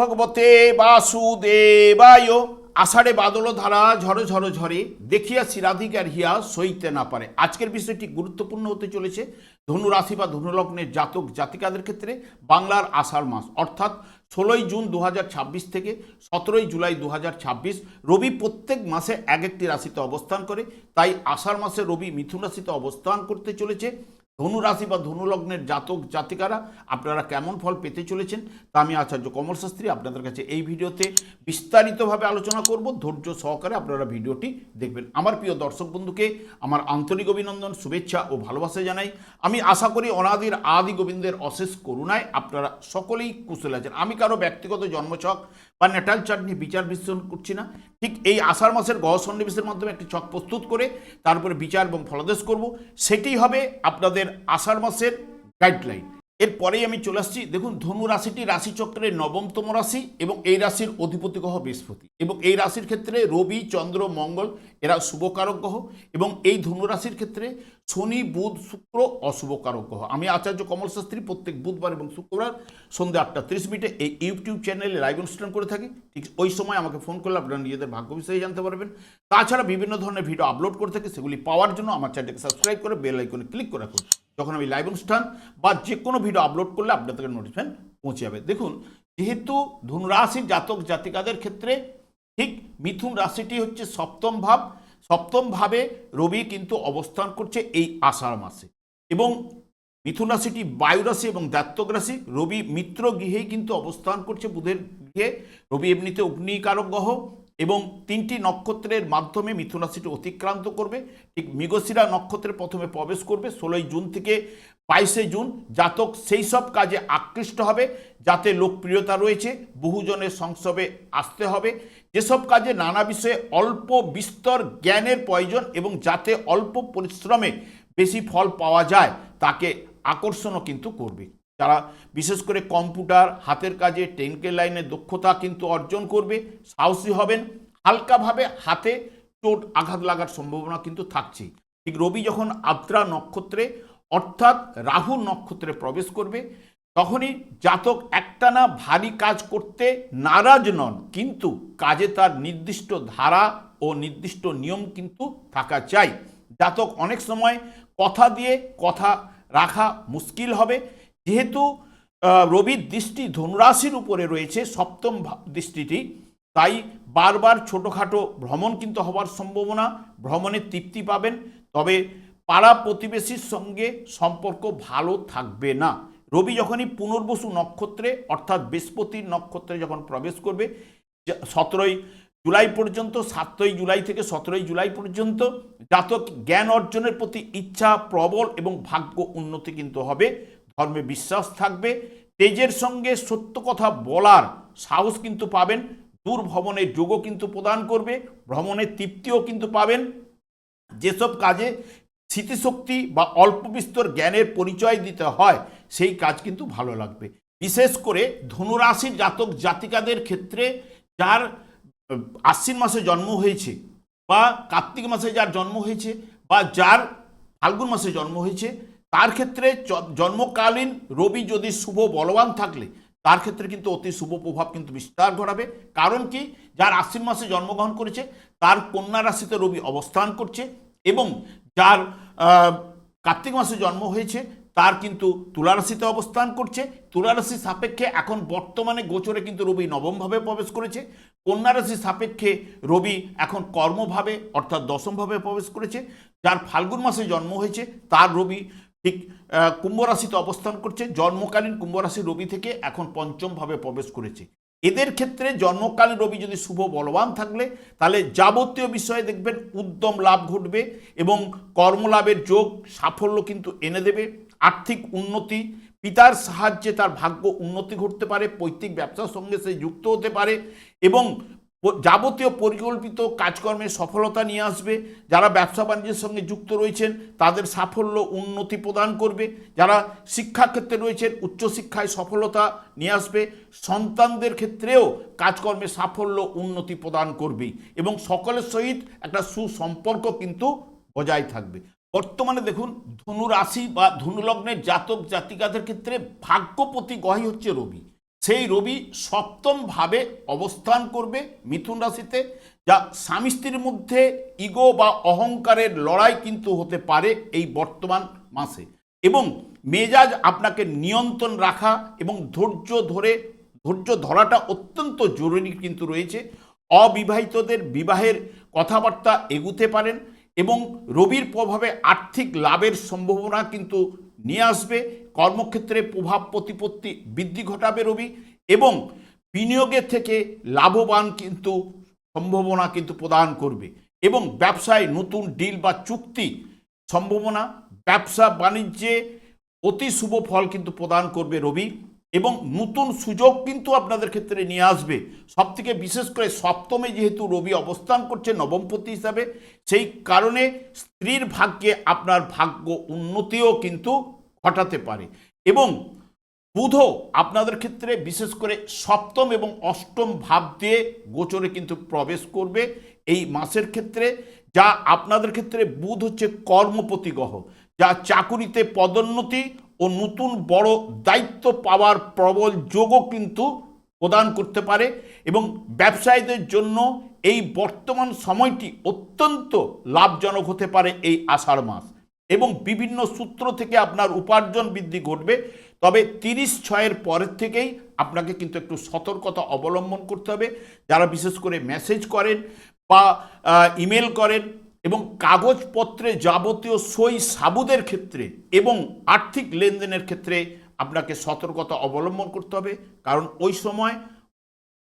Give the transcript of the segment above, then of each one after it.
ভগবতে বাসুদেবায়। আষাঢ়ে বাদল ধারা ঝড়ো ঝড়ো ঝরে, দেখিয়াছি রাধিকার হিয়া সইতে না পারে। আজকের বিষয়টি গুরুত্বপূর্ণ হতে চলেছে ধনু রাশি বা ধনু লগ্নের জাতক জাতিকাদের ক্ষেত্রে। বাংলার আষাঢ় মাস অর্থাৎ 16ই জুন 2026 থেকে 17ই জুলাই 2026 রবি প্রত্যেক মাসে এক একটি রাশিতে অবস্থান করে। তাই আষাঢ় মাসে রবি মিথুন রাশিতে অবস্থান করতে চলেছে। ধনু রাশি বা ধনু লগ্নের জাতক জাতিকারা আপনারা কেমন ফল পেতে চলেছেন তা আমি আচার্য কমল শাস্ত্রী আপনাদের কাছে এই ভিডিওতে বিস্তারিতভাবে আলোচনা করব। ধৈর্য সহকারে আপনারা ভিডিওটি দেখবেন। আমার প্রিয় দর্শক বন্ধুকে আমার আন্তরিক অভিনন্দন, শুভেচ্ছা ও ভালোবাসা জানাই। আমি আশা করি অনাদির আদি গোবিন্দের অশেষ করুণায় আপনারা সকলেই কুশল আছেন। আমি কারো ব্যক্তিগত জন্মছক বা ন্যাটাল চার্ট নিয়ে বিচার বিশ্লেষণ করছি না। ঠিক এই আষাঢ় মাসের গ্রহ সন্নিবেশের মাধ্যমে একটি ছক প্রস্তুত করে তারপরে বিচার এবং ফলাদেশ করব। সেটি হবে আপনাদের আষাঢ় মাসের গাইডলাইন। এরপরেই আমি চলে আসছি। দেখুন, ধনু রাশিটি রাশিচক্রের নবমতম রাশি এবং এই রাশির অধিপতি গ্রহ বৃহস্পতি, এবং এই রাশির ক্ষেত্রে রবি, চন্দ্র, মঙ্গল এরা শুভকারক গ্রহ, এবং এই ধনু রাশির ক্ষেত্রে শনি, বুধ, শুক্র অশুভকারক গ্রহ। আমি আচার্য কমল শাস্ত্রী প্রত্যেক বুধবার এবং শুক্রবার সন্ধ্যা 8:30 এই ইউটিউব চ্যানেলে লাইভ অনুষ্ঠান করে থাকি। ঠিক ওই সময় আমাকে ফোন করলে আপনারা নিজেদের ভাগ্য বিষয়ে জানতে পারবেন। তাছাড়া বিভিন্ন ধরনের ভিডিও আপলোড করে থাকি, সেগুলি পাওয়ার জন্য আমার চ্যানেলকে সাবস্ক্রাইব করে বেল আইকনে ক্লিক করে রাখুন। যখন আমি লাইভ অনুষ্ঠান বা যে কোনো ভিডিও আপলোড করলে আপনাদের নোটিফিকেশন পৌঁছে যাবে। দেখুন, যেহেতু ধনুরাশির জাতক জাতিকাদের ক্ষেত্রে ঠিক মিথুন রাশিটি হচ্ছে সপ্তম ভাব, সপ্তম ভাবে রবি কিন্তু অবস্থান করছে এই আষাঢ় মাসে, এবং মিথুন রাশিটি বায়ু রাশি এবং জাতক রাশি। রবি মিত্র গৃহেই কিন্তু অবস্থান করছে, বুধের গৃহে। রবি এমনিতে অগ্নিকারক গ্রহ এবং 3টি নক্ষত্রের মাধ্যমে মিথুন রাশিটি অতিক্রান্ত করবে। ঠিক মৃগশিরা নক্ষত্রে প্রথমে প্রবেশ করবে 16ই জুন থেকে 22শে জুন। জাতক সেই সব কাজে আকৃষ্ট হবে যাতে লোকপ্রিয়তা রয়েছে, বহুজনের সংস্রবে আসতে হবে, যেসব কাজে নানা বিষয়ে অল্প বিস্তর জ্ঞানের প্রয়োজন এবং যাতে অল্প পরিশ্রমে বেশি ফল পাওয়া যায় তাকে আকর্ষণও কিন্তু করবে। যারা বিশেষ করে কম্পিউটার, হাতের কাজে, টেকনিক্যাল লাইনে দক্ষতা কিন্তু অর্জন করবে, সাহসী হবেন। হালকাভাবে হাতে চোট আঘাত লাগার সম্ভাবনা কিন্তু থাকছেই। ঠিক রবি যখন আদ্রা নক্ষত্রে অর্থাৎ রাহু নক্ষত্রে প্রবেশ করবে তখনই জাতক একটানা ভারী কাজ করতে নারাজ নন, কিন্তু কাজে তার নির্দিষ্ট ধারা ও নির্দিষ্ট নিয়ম কিন্তু থাকা চাই। জাতক অনেক সময় কথা দিয়ে কথা রাখা মুশকিল হবে। যেহেতু রবির দৃষ্টি ধনুরাশির উপরে রয়েছে, সপ্তম দৃষ্টিটি, তাই বারবার ছোটোখাটো ভ্রমণ কিন্তু হওয়ার সম্ভাবনা, ভ্রমণের তৃপ্তি পাবেন। তবে পাড়া প্রতিবেশীর সঙ্গে সম্পর্ক ভালো থাকবে না। রবি যখনই পুনর্বসু নক্ষত্রে অর্থাৎ বৃহস্পতির নক্ষত্রে যখন প্রবেশ করবে 17ই জুলাই পর্যন্ত, 7ই জুলাই থেকে 17ই জুলাই পর্যন্ত জাতক জ্ঞান অর্জনের প্রতি ইচ্ছা প্রবল এবং ভাগ্য উন্নতি কিন্তু হবে। ধর্মে বিশ্বাস থাকবে, তেজের সঙ্গে সত্য কথা বলার সাহস কিন্তু পাবেন। দূর ভ্রমণের যোগও কিন্তু প্রদান করবে, ভ্রমণের তৃপ্তিও কিন্তু পাবেন। যেসব কাজে স্মৃতিশক্তি বা অল্প বিস্তর জ্ঞানের পরিচয় দিতে হয় সেই কাজ কিন্তু ভালো লাগবে। বিশেষ করে ধনুরাশির জাতক জাতিকাদের ক্ষেত্রে যার আশ্বিন মাসে জন্ম হয়েছে বা কার্তিক মাসে যার জন্ম হয়েছে বা যার ফাল্গুন মাসে জন্ম হয়েছে, তার ক্ষেত্রে জন্মকালীন রবি যদি শুভ বলবান থাকলে তার ক্ষেত্রে কিন্তু অতি শুভ প্রভাব কিন্তু বিস্তার ঘটাবে। কারণ কি, যার আশ্বিন মাসে জন্মগ্রহণ করেছে তার কন্যা রাশিতে রবি অবস্থান করছে, এবং যার কার্তিক মাসে জন্ম হয়েছে তার কিন্তু তুলা রাশিতে অবস্থান করছে। তুলা রাশির সাপেক্ষে এখন বর্তমানে গোচরে কিন্তু রবি নবমভাবে প্রবেশ করেছে। কন্যা রাশির সাপেক্ষে রবি এখন কর্মভাবে অর্থাৎ দশমভাবে প্রবেশ করেছে। যার ফাল্গুন মাসে জন্ম হয়েছে তার রবি ঠিক কুম্ভ রাশিতে অবস্থান করছে। জন্মকালীন কুম্ভ রাশির রবি থেকে এখন পঞ্চমভাবে প্রবেশ করেছে। এদের ক্ষেত্রে জন্মকালীন রবি যদি শুভ বলবান থাকলে তাহলে যাবতীয় বিষয়ে দেখবেন উদ্যম লাভ ঘটবে এবং কর্মলাভের যোগ, সাফল্য কিন্তু এনে দেবে। আর্থিক উন্নতি, পিতার সাহায্যে তার ভাগ্য উন্নতি ঘটতে পারে, পৈতৃক ব্যবসার সঙ্গে সে যুক্ত হতে পারে এবং যাবতীয় পরিকল্পিত কাজকর্মে সফলতা নিয়ে আসবে। যারা ব্যবসা বাণিজ্যের সঙ্গে যুক্ত রয়েছেন তাদের সাফল্য উন্নতি প্রদান করবে। যারা শিক্ষাক্ষেত্রে রয়েছেন উচ্চশিক্ষায় সফলতা নিয়ে আসবে। সন্তানদের ক্ষেত্রেও কাজকর্মে সাফল্য উন্নতি প্রদান করবে এবং সকলের সহিত একটা সুসম্পর্ক কিন্তু বজায় থাকবে। বর্তমানে দেখুন, ধনু রাশি বা ধনু লগ্নের জাতক জাতিকাদের ক্ষেত্রে ভাগ্যপতি গ্রহই হচ্ছে রবি। সেই রবি সপ্তম ভাবে অবস্থান করবে মিথুন রাশিতে, যা স্বামী স্ত্রীর মধ্যে ইগো বা অহংকারের লড়াই কিন্তু হতে পারে এই বর্তমান মাসে। এবং মেজাজ আপনাকে নিয়ন্ত্রণ রাখা এবং ধৈর্য ধরাটা অত্যন্ত জরুরি কিন্তু রয়েছে। অবিবাহিতদের বিবাহের কথাবার্তা এগুতে পারেন এবং রবির প্রভাবে আর্থিক লাভের সম্ভাবনা কিন্তু নিয়ে আসবে। কর্মক্ষেত্রে প্রভাব প্রতিপত্তি বৃদ্ধি ঘটাবে রবি এবং বিনিয়োগের থেকে লাভবান কিন্তু সম্ভাবনা কিন্তু প্রদান করবে এবং ব্যবসায় নতুন ডিল বা চুক্তি সম্ভাবনা, ব্যবসা বাণিজ্যে অতি শুভ ফল কিন্তু প্রদান করবে রবি এবং নতুন সুযোগ কিন্তু আপনাদের ক্ষেত্রে নিয়ে আসবে। সবথেকে বিশেষ করে সপ্তমে যেহেতু রবি অবস্থান করছে নবমপতি হিসাবে, সেই কারণে স্ত্রীর ভাগ্যে আপনার ভাগ্য উন্নতিও কিন্তু ঘটাতে পারে এবং বুধও আপনাদের ক্ষেত্রে বিশেষ করে সপ্তম এবং অষ্টম ভাব দিয়ে গোচরে কিন্তু প্রবেশ করবে এই মাসের ক্ষেত্রে, যা আপনাদের ক্ষেত্রে বুধ হচ্ছে কর্মপতি গ্রহ, যা চাকুরিতে পদোন্নতি ও নতুন বড় দায়িত্ব পাওয়ার প্রবল যোগও কিন্তু প্রদান করতে পারে এবং ব্যবসায়ীদের জন্য এই বর্তমান সময়টি অত্যন্ত লাভজনক হতে পারে এই আষাঢ় মাস এবং বিভিন্ন সূত্র থেকে আপনার উপার্জন বৃদ্ধি ঘটবে। তবে 30/6-এর পরের থেকেই আপনাকে কিন্তু একটু সতর্কতা অবলম্বন করতে হবে। যারা বিশেষ করে মেসেজ করেন বা ইমেল করেন এবং কাগজপত্রে যাবতীয় সই সাবুদের ক্ষেত্রে এবং আর্থিক লেনদেনের ক্ষেত্রে আপনাকে সতর্কতা অবলম্বন করতে হবে, কারণ ওই সময়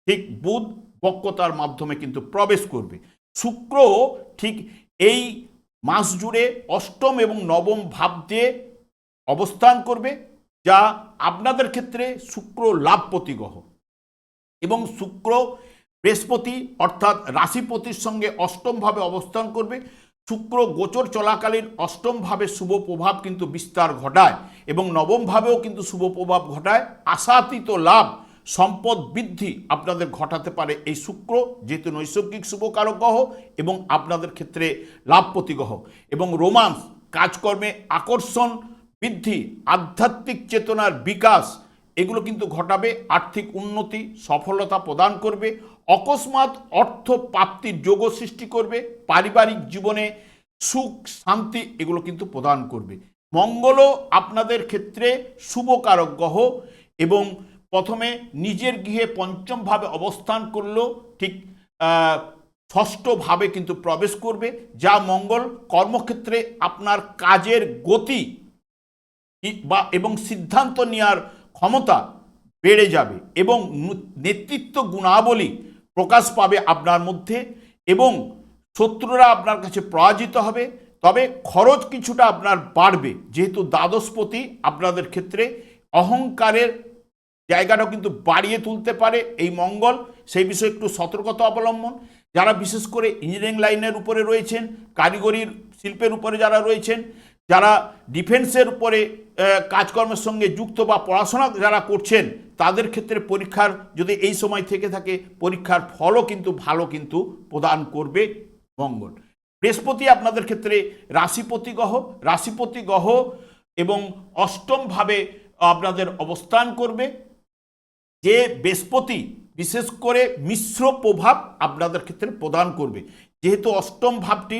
ঠিক বুধ বক্রতার মাধ্যমে কিন্তু প্রবেশ করবে। শুক্র ঠিক এই মাস জুড়ে অষ্টম এবং নবম ভাব দিয়ে অবস্থান করবে, যা আপনাদের ক্ষেত্রে শুক্র লাভপতি গ্রহ এবং শুক্র বৃহস্পতি অর্থাৎ রাশিপতির সঙ্গে অষ্টম ভাবে অবস্থান করবে। শুক্র গোচর চলাকালীন অষ্টম ভাবে শুভ প্রভাব কিন্তু বিস্তার ঘটায় এবং নবম ভাবেও কিন্তু শুভ প্রভাব ঘটায়। আশাতীত লাভ সম্পদ বৃদ্ধি আপনাদের ঘটাতে পারে এই শুক্র, যেহেতু নৈসর্গিক শুভকারক গ্রহ এবং আপনাদের ক্ষেত্রে লাভপতি গ্রহ এবং রোমান্স, কাজকর্মে আকর্ষণ বৃদ্ধি, আধ্যাত্মিক চেতনার বিকাশ এগুলো কিন্তু ঘটাবে। আর্থিক উন্নতি সফলতা প্রদান করবে, অকস্মাৎ অর্থ প্রাপ্তির যোগ সৃষ্টি করবে, পারিবারিক জীবনে সুখ শান্তি এগুলো কিন্তু প্রদান করবে। মঙ্গলও আপনাদের ক্ষেত্রে শুভকারক গ্রহ এবং প্রথমে নিজের গৃহে পঞ্চম ভাবে অবস্থান করলেও ঠিক ষষ্ঠ ভাবে কিন্তু প্রবেশ করবে, যা মঙ্গল কর্মক্ষেত্রে আপনার কাজের গতি এবং সিদ্ধান্ত নেওয়ার ক্ষমতা বেড়ে যাবে এবং নেতৃত্ব গুণাবলী প্রকাশ পাবে আপনার মধ্যে এবং শত্রুরা আপনার কাছে পরাজিত হবে। তবে খরচ কিছুটা আপনার বাড়বে, যেহেতু দ্বাদশপতি আপনাদের ক্ষেত্রে অহংকারের জায়গাটাও কিন্তু বাড়িয়ে তুলতে পারে এই মঙ্গল, সেই বিষয়ে একটু সতর্কতা অবলম্বন। যারা বিশেষ করে ইঞ্জিনিয়ারিং লাইনের উপরে রয়েছেন, কারিগরির শিল্পের উপরে যারা রয়েছেন, যারা ডিফেন্সের উপরে কাজকর্মের সঙ্গে যুক্ত বা পড়াশোনা যারা করছেন, তাদের ক্ষেত্রে পরীক্ষার যদি এই সময় থেকে থাকে পরীক্ষার ফলও কিন্তু ভালো কিন্তু প্রদান করবে মঙ্গল। বৃহস্পতি আপনাদের ক্ষেত্রে রাশিপতি গ্রহ এবং অষ্টম ভাবে আপনাদের অবস্থান করবে, যে বৃহস্পতি বিশেষ করে মিশ্র প্রভাব আপনাদের ক্ষেত্রে প্রদান করবে। যেহেতু অষ্টম ভাবটি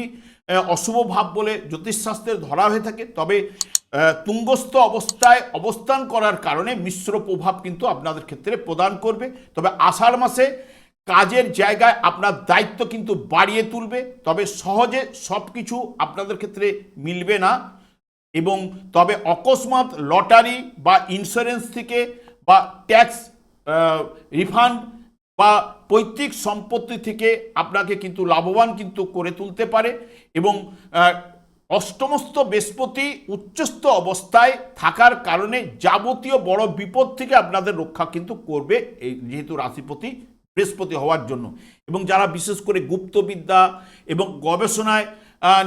অশুভ ভাব বলে জ্যোতিষশাস্ত্রে ধরা হয়ে থাকে, তবে তুঙ্গস্থ অবস্থায় অবস্থান করার কারণে মিশ্র প্রভাব কিন্তু আপনাদের ক্ষেত্রে প্রদান করবে। তবে আষাঢ় মাসে কাজের জায়গায় আপনার দায়িত্ব কিন্তু বাড়িয়ে তুলবে, তবে সহজে সব কিছু আপনাদের ক্ষেত্রে মিলবে না এবং তবে অকস্মাৎ লটারি বা ইন্স্যুরেন্স থেকে বা ট্যাক্স রিফান্ড বা পৈতৃক সম্পত্তি থেকে আপনাকে কিন্তু লাভবান কিন্তু করে তুলতে পারে এবং অষ্টমস্থ বৃহস্পতি উচ্চস্থ অবস্থায় থাকার কারণে যাবতীয় বড় বিপদ থেকে আপনাদের রক্ষা কিন্তু করবে এই যেহেতু রাশিপতি বৃহস্পতি হওয়ার জন্য। এবং যারা বিশেষ করে গুপ্তবিদ্যা এবং গবেষণায়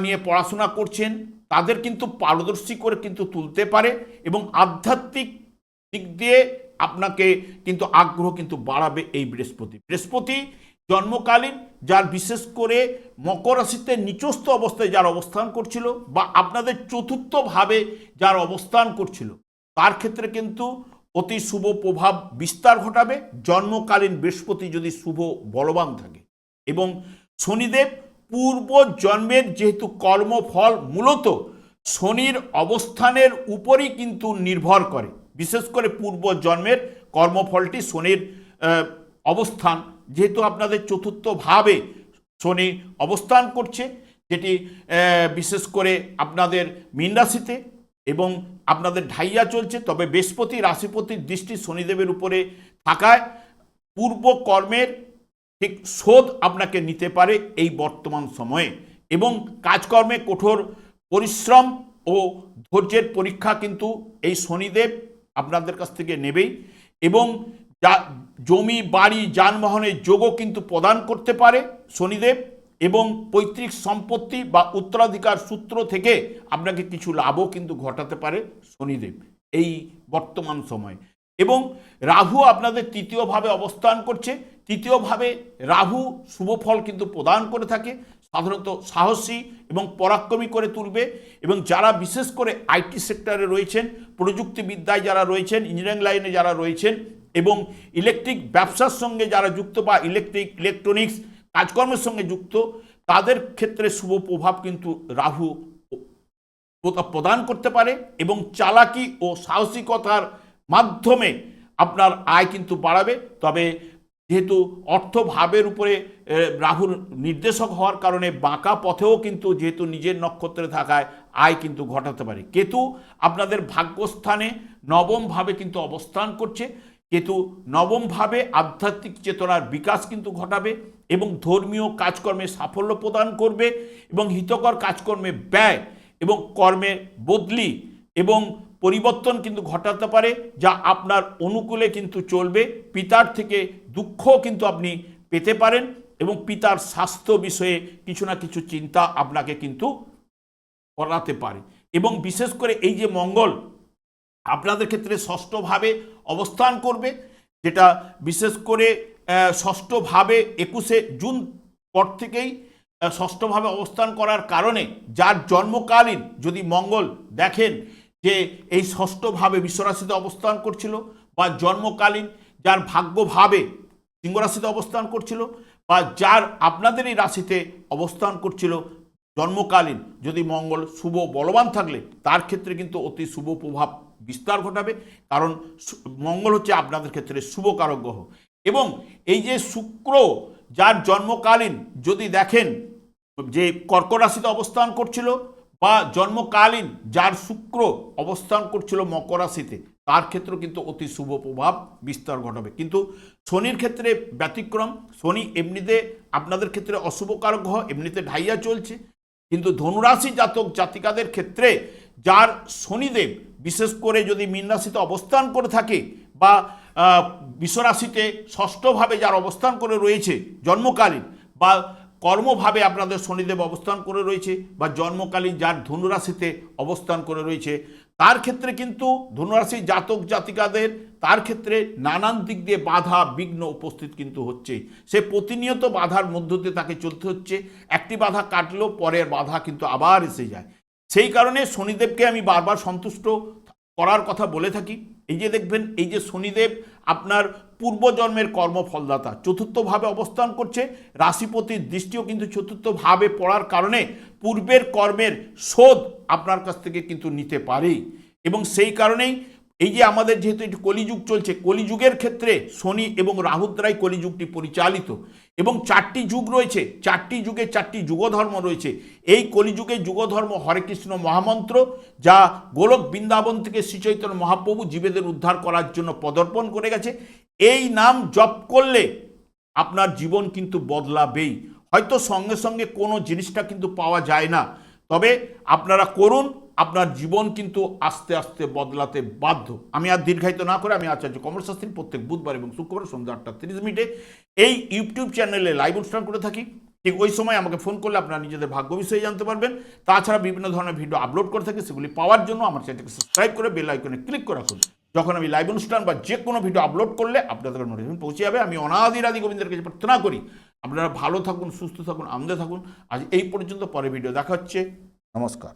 নিয়ে পড়াশোনা করছেন, তাদের কিন্তু পারদর্শী করে কিন্তু তুলতে পারে এবং আধ্যাত্মিক দিক দিয়ে আপনাকে কিন্তু আগ্রহ কিন্তু বাড়াবে এই বৃহস্পতি জন্মকালীন যার বিশেষ করে মকর রাশিতে নিচস্থ অবস্থায় যার অবস্থান করছিল বা আপনাদের চতুর্থ ভাবে যার অবস্থান করছিল, তার ক্ষেত্রে কিন্তু অতি শুভ প্রভাব বিস্তার ঘটাবে জন্মকালীন বৃহস্পতি যদি শুভ বলবান থাকে। এবং শনিদেব পূর্ব জন্মের যেহেতু কর্মফল মূলত শনির অবস্থানের উপরই কিন্তু নির্ভর করে, বিশেষ করে পূর্ব জন্মের কর্মফলটি শনির অবস্থান যেহেতু আপনাদের চতুর্থ ভাবে শনি অবস্থান করছে, যেটি বিশেষ করে আপনাদের মীন রাশিতে এবং আপনাদের ঢাইয়া চলছে, তবে বৃহস্পতি রাশিপতির দৃষ্টি শনিদেবের উপরে থাকায় পূর্ব কর্মের ঠিক শোধ আপনাকে নিতে পারে এই বর্তমান সময়ে। এবং কাজকর্মে কঠোর পরিশ্রম ও ধৈর্যের পরীক্ষা কিন্তু এই শনিদেব আপনাদের কাছ থেকে নেবেই। এবং জমি বাড়ি যানবাহনের যোগও কিন্তু প্রদান করতে পারে শনিদেব, এবং পৈতৃক সম্পত্তি বা উত্তরাধিকার সূত্র থেকে আপনাকে কিছু লাভও কিন্তু ঘটাতে পারে শনিদেব এই বর্তমান সময়। এবং রাহু আপনাদের তৃতীয়ভাবে অবস্থান করছে। তৃতীয়ভাবে রাহু শুভ ফল কিন্তু প্রদান করে থাকে, সাধারণত সাহসী এবং পরাক্রমী করে তুলবে। এবং যারা বিশেষ করে আইটি সেক্টরে রয়েছেন, প্রযুক্তিবিদ্যায় যারা রয়েছেন, ইঞ্জিনিয়ারিং লাইনে যারা রয়েছেন এবং ইলেকট্রিক ব্যবসার সঙ্গে যারা যুক্ত বা ইলেকট্রনিক্স কাজকর্মের সঙ্গে যুক্ত, তাদের ক্ষেত্রে শুভ প্রভাব কিন্তু রাহু প্রদান করতে পারে। এবং চালাকি ও সাহসিকতার মাধ্যমে আপনার আয় কিন্তু বাড়াবে। তবে যেহেতু অর্থভাবের উপরে রাহুর নির্দেশক হওয়ার কারণে বাঁকা পথেও কিন্তু যেহেতু নিজের নক্ষত্রে থাকায় আয় কিন্তু ঘটাতে পারে। কেতু আপনাদের ভাগ্যস্থানে নবমভাবে কিন্তু অবস্থান করছে। কেতু নবমভাবে আধ্যাত্মিক চেতনার বিকাশ কিন্তু ঘটাবে এবং ধর্মীয় কাজকর্মে সাফল্য প্রদান করবে এবং হিতকর কাজকর্মে ব্যয় এবং কর্মের বদলি এবং পরিবর্তন কিন্তু ঘটাতে পারে, যা আপনার অনুকূলে কিন্তু চলবে। পিতার থেকে দুঃখ কিন্তু আপনি পেতে পারেন এবং পিতার স্বাস্থ্য বিষয়ে কিছু না কিছু চিন্তা আপনাকে কিন্তু করাতে পারে। এবং বিশেষ করে এই যে মঙ্গল আপনাদের ক্ষেত্রে ষষ্ঠভাবে অবস্থান করবে, যেটা বিশেষ করে ষষ্ঠভাবে 21শে জুন পর থেকেই ষষ্ঠভাবে অবস্থান করার কারণে যার জন্মকালীন যদি মঙ্গল দেখেন যে এই ষষ্ঠভাবে বিশ্বরাশিতে অবস্থান করছিল, বা জন্মকালীন যার ভাগ্যভাবে সিংহরাশিতে অবস্থান করছিল, বা যার আপনাদের এই রাশিতে অবস্থান করছিল জন্মকালীন যদি মঙ্গল শুভ বলবান থাকলে তার ক্ষেত্রে কিন্তু অতি শুভ প্রভাব বিস্তার ঘটাবে। কারণ মঙ্গল হচ্ছে আপনাদের ক্ষেত্রে শুভকারক গ্রহ। এবং এই যে শুক্র যার জন্মকালীন যদি দেখেন যে কর্কট রাশিতে অবস্থান করছিল, বা জন্মকালীন যার শুক্র অবস্থান করছিল মকর রাশিতে, তার ক্ষেত্রে কিন্তু অতি শুভ প্রভাব বিস্তার ঘটাবে। কিন্তু শনির ক্ষেত্রে ব্যতিক্রম। শনি এমনিতে আপনাদের ক্ষেত্রে অশুভকারক গ্রহ, এমনিতে ঢাইয়া চলছে। কিন্তু ধনুরাশি জাতক জাতিকাদের ক্ষেত্রে যার শনিদেব বিশেষ করে যদি মীন রাশিতে অবস্থান করে থাকে, বা বিশ্বরাশিতে ষষ্ঠভাবে যার অবস্থান করে রয়েছে জন্মকালীন, বা কর্মভাবে আপনাদের শনিদেব অবস্থান করে রয়েছে, বা জন্মকালীন যার ধনুরাশিতে অবস্থান করে রয়েছে, তার ক্ষেত্রে কিন্তু ধনুরাশি জাতক জাতিকাদের তার ক্ষেত্রে নানান দিক দিয়ে বাধা বিঘ্ন উপস্থিত কিন্তু হচ্ছে। সে প্রতিনিয়ত বাধার মধ্য দিয়ে তাকে চলতে হচ্ছে। একটি বাধা কাটলেও পরের বাধা কিন্তু আবার এসে যায়। সেই কারণে শনিদেবকে আমি বারবার সন্তুষ্ট করার কথা বলে থাকি। এই যে দেখবেন এই যে শনিদেব আপনার পূর্বজন্মের কর্মফলদাতা চতুর্থভাবে অবস্থান করছে, রাশিপতির দৃষ্টিও কিন্তু চতুর্থভাবে পড়ার কারণে পূর্বের কর্মের শোধ আপনার কাছ থেকে কিন্তু নিতে পারে। এবং সেই কারণেই এই যে আমাদের যেহেতু একটি কলিযুগ চলছে, কলিযুগের ক্ষেত্রে শনি এবং রাহুর দ্বারাই কলিযুগটি পরিচালিত। এবং চারটি যুগ রয়েছে, চারটি যুগে চারটি যুগধর্ম রয়েছে। এই কলিযুগে যুগধর্ম হরে কৃষ্ণ মহামন্ত্র, যা গোলক বৃন্দাবন থেকে শ্রীচৈতন্য মহাপ্রভু জীবেদের উদ্ধার করার জন্য পদার্পণ করে গেছে। এই নাম জপ করলে আপনার জীবন কিন্তু বদলাবেই। হয়তো সঙ্গে সঙ্গে কোনো জিনিসটা কিন্তু পাওয়া যায় না, তবে আপনারা করুন, আপনার জীবন কিন্তু আস্তে আস্তে বদলাতে বাধ্য। আমি আর দীর্ঘায়িত না করে আমি আচার্য কমল শাস্ত্রী প্রত্যেক বুধবার এবং শুক্রবার সন্ধ্যা 8:30 এই ইউটিউব চ্যানেলে লাইভ অনুষ্ঠান করে থাকি। ঠিক ওই সময় আমাকে ফোন করলে আপনারা নিজেদের ভাগ্য বিষয়ে জানতে পারবেন। তাছাড়া বিভিন্ন ধরনের ভিডিও আপলোড করে থাকি, সেগুলি পাওয়ার জন্য আমার চ্যানেলকে সাবস্ক্রাইব করে বেল আইকনে ক্লিক করে রাখুন। যখন আমি লাইভ অনুষ্ঠান বা যে কোনো ভিডিও আপলোড করলে আপনাদের নোটিফিকেশন পৌঁছে যাবে। আমি অনাদি গোবিন্দের কাছে প্রার্থনা করি আপনারা ভালো থাকুন, সুস্থ থাকুন, আনন্দে থাকুন। আজ এই পর্যন্ত, পরে ভিডিও দেখা হচ্ছে। নমস্কার।